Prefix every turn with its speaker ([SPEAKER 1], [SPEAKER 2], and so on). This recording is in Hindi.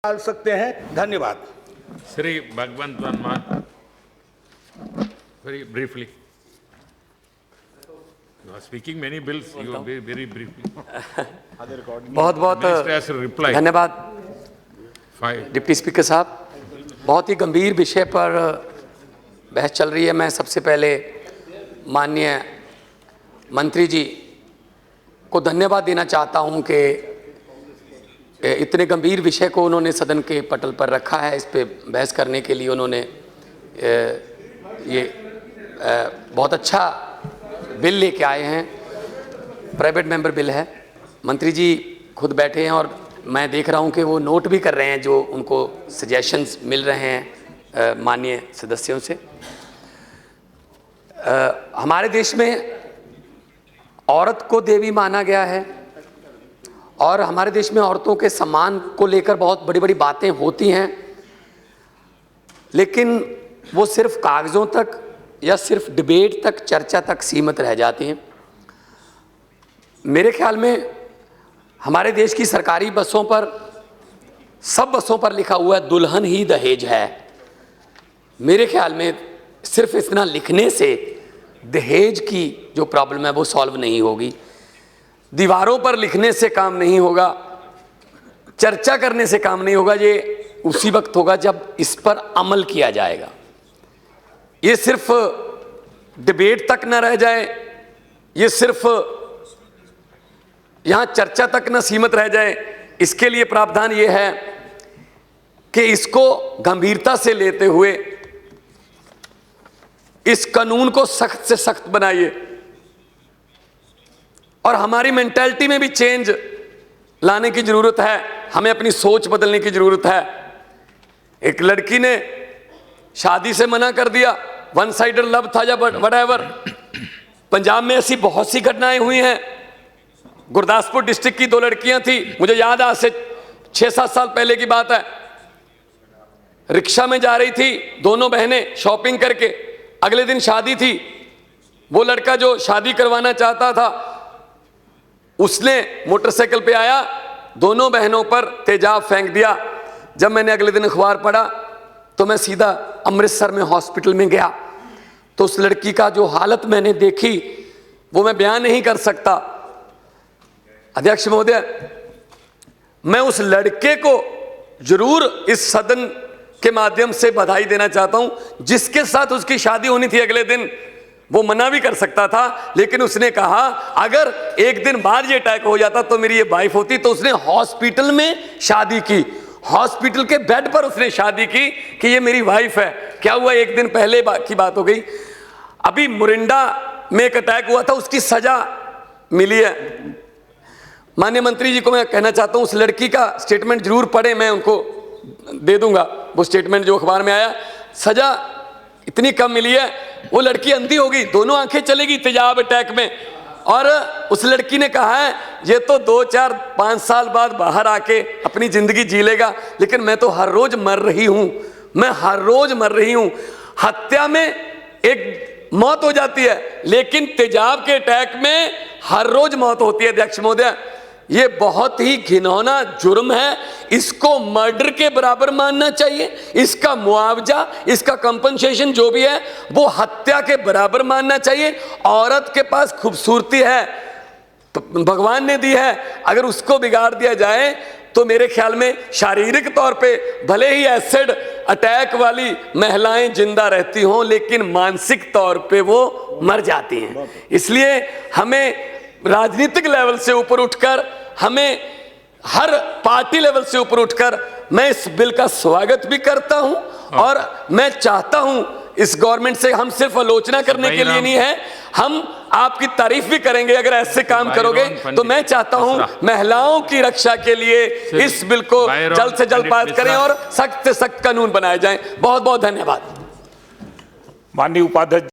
[SPEAKER 1] डाल सकते हैं। धन्यवाद।
[SPEAKER 2] श्री भगवंत मान, very briefly. You are speaking many bills. You are very briefly.
[SPEAKER 3] बहुत बहुत
[SPEAKER 2] Minister has to reply.
[SPEAKER 3] धन्यवाद
[SPEAKER 2] Fine.
[SPEAKER 3] डिप्टी स्पीकर साहब। बहुत ही गंभीर विषय पर बहस चल रही है। मैं सबसे पहले माननीय मंत्री जी को धन्यवाद देना चाहता हूं कि इतने गंभीर विषय को उन्होंने सदन के पटल पर रखा है। इस पे बहस करने के लिए उन्होंने ये बहुत अच्छा बिल लेके आए हैं। प्राइवेट मेंबर बिल है। मंत्री जी खुद बैठे हैं और मैं देख रहा हूं कि वो नोट भी कर रहे हैं जो उनको सजेशंस मिल रहे हैं माननीय सदस्यों से। हमारे देश में औरत को देवी माना गया है और हमारे देश में औरतों के सम्मान को लेकर बहुत बड़ी बड़ी बातें होती हैं, लेकिन वो सिर्फ कागज़ों तक या सिर्फ डिबेट तक, चर्चा तक सीमित रह जाती हैं। मेरे ख्याल में हमारे देश की सरकारी बसों पर, सब बसों पर लिखा हुआ है दुल्हन ही दहेज है। मेरे ख्याल में सिर्फ इतना लिखने से दहेज की जो प्रॉब्लम है वो सॉल्व नहीं होगी। दीवारों पर लिखने से काम नहीं होगा, चर्चा करने से काम नहीं होगा। ये उसी वक्त होगा जब इस पर अमल किया जाएगा। ये सिर्फ डिबेट तक न रह जाए, ये सिर्फ यहां चर्चा तक न सीमित रह जाए। इसके लिए प्रावधान ये है कि इसको गंभीरता से लेते हुए इस कानून को सख्त से सख्त बनाइए और हमारी मेंटालिटी में भी चेंज लाने की जरूरत है। हमें अपनी सोच बदलने की जरूरत है। एक लड़की ने शादी से मना कर दिया, वन साइडेड लव था या व्हाटएवर। पंजाब में ऐसी बहुत सी घटनाएं हुई हैं। गुरदासपुर डिस्ट्रिक्ट की 2 लड़कियां थी, मुझे याद है, आज से 6-7 साल पहले की बात है। रिक्शा में जा रही थी दोनों बहनें शॉपिंग करके, अगले दिन शादी थी। वो लड़का जो शादी करवाना चाहता था उसने मोटरसाइकिल पे आया, दोनों बहनों पर तेजाब फेंक दिया। जब मैंने अगले दिन अखबार पढ़ा तो मैं सीधा अमृतसर में हॉस्पिटल में गया तो उस लड़की का जो हालत मैंने देखी वो मैं बयान नहीं कर सकता। अध्यक्ष महोदय, मैं उस लड़के को जरूर इस सदन के माध्यम से बधाई देना चाहता हूं जिसके साथ उसकी शादी होनी थी अगले दिन। वो मना भी कर सकता था, लेकिन उसने कहा अगर एक दिन बाद ये अटैक हो जाता तो मेरी ये वाइफ होती। तो उसने हॉस्पिटल में शादी की, हॉस्पिटल के बेड पर उसने शादी की कि ये मेरी वाइफ है। क्या हुआ, एक दिन पहले की बात हो गई। अभी मुरिंडा में एक अटैक हुआ था, उसकी सजा मिली है। माननीय मंत्री जी को मैं कहना चाहता हूं उस लड़की का स्टेटमेंट जरूर पढ़े, मैं उनको दे दूंगा वो स्टेटमेंट जो अखबार में आया। सजा इतनी कम मिली है, वो लड़की अंधी हो गई, दोनों आंखें चलेगी तेजाब अटैक में। और उस लड़की ने कहा है ये तो 2-4-5 साल बाद बाहर आके अपनी जिंदगी जी लेगा, लेकिन मैं तो हर रोज मर रही हूं, मैं हर रोज मर रही हूं। हत्या में एक मौत हो जाती है, लेकिन तेजाब के अटैक में हर रोज मौत होती है। अध्यक्ष महोदय, ये बहुत ही घिनौना जुर्म है। इसको मर्डर के बराबर मानना चाहिए। इसका मुआवजा, इसका कंपनसेशन जो भी है वो हत्या के बराबर मानना चाहिए। औरत के पास खूबसूरती है तो भगवान ने दी है, अगर उसको बिगाड़ दिया जाए तो मेरे ख्याल में शारीरिक तौर पे भले ही एसिड अटैक वाली महिलाएं जिंदा रहती हों, लेकिन मानसिक तौर पे वो मर जाती हैं। इसलिए हमें राजनीतिक लेवल से ऊपर उठकर, हमें हर पार्टी लेवल से ऊपर उठकर मैं इस बिल का स्वागत भी करता हूं और मैं चाहता हूं इस गवर्नमेंट से, हम सिर्फ आलोचना करने के लिए नहीं है, हम आपकी तारीफ भी करेंगे अगर ऐसे काम करोगे। तो मैं चाहता हूं महिलाओं की रक्षा के लिए इस बिल को जल्द से जल्द पास करें और सख्त से सख्त कानून बनाए जाएं। बहुत बहुत धन्यवाद।
[SPEAKER 1] माननीय उपाध्यक्ष।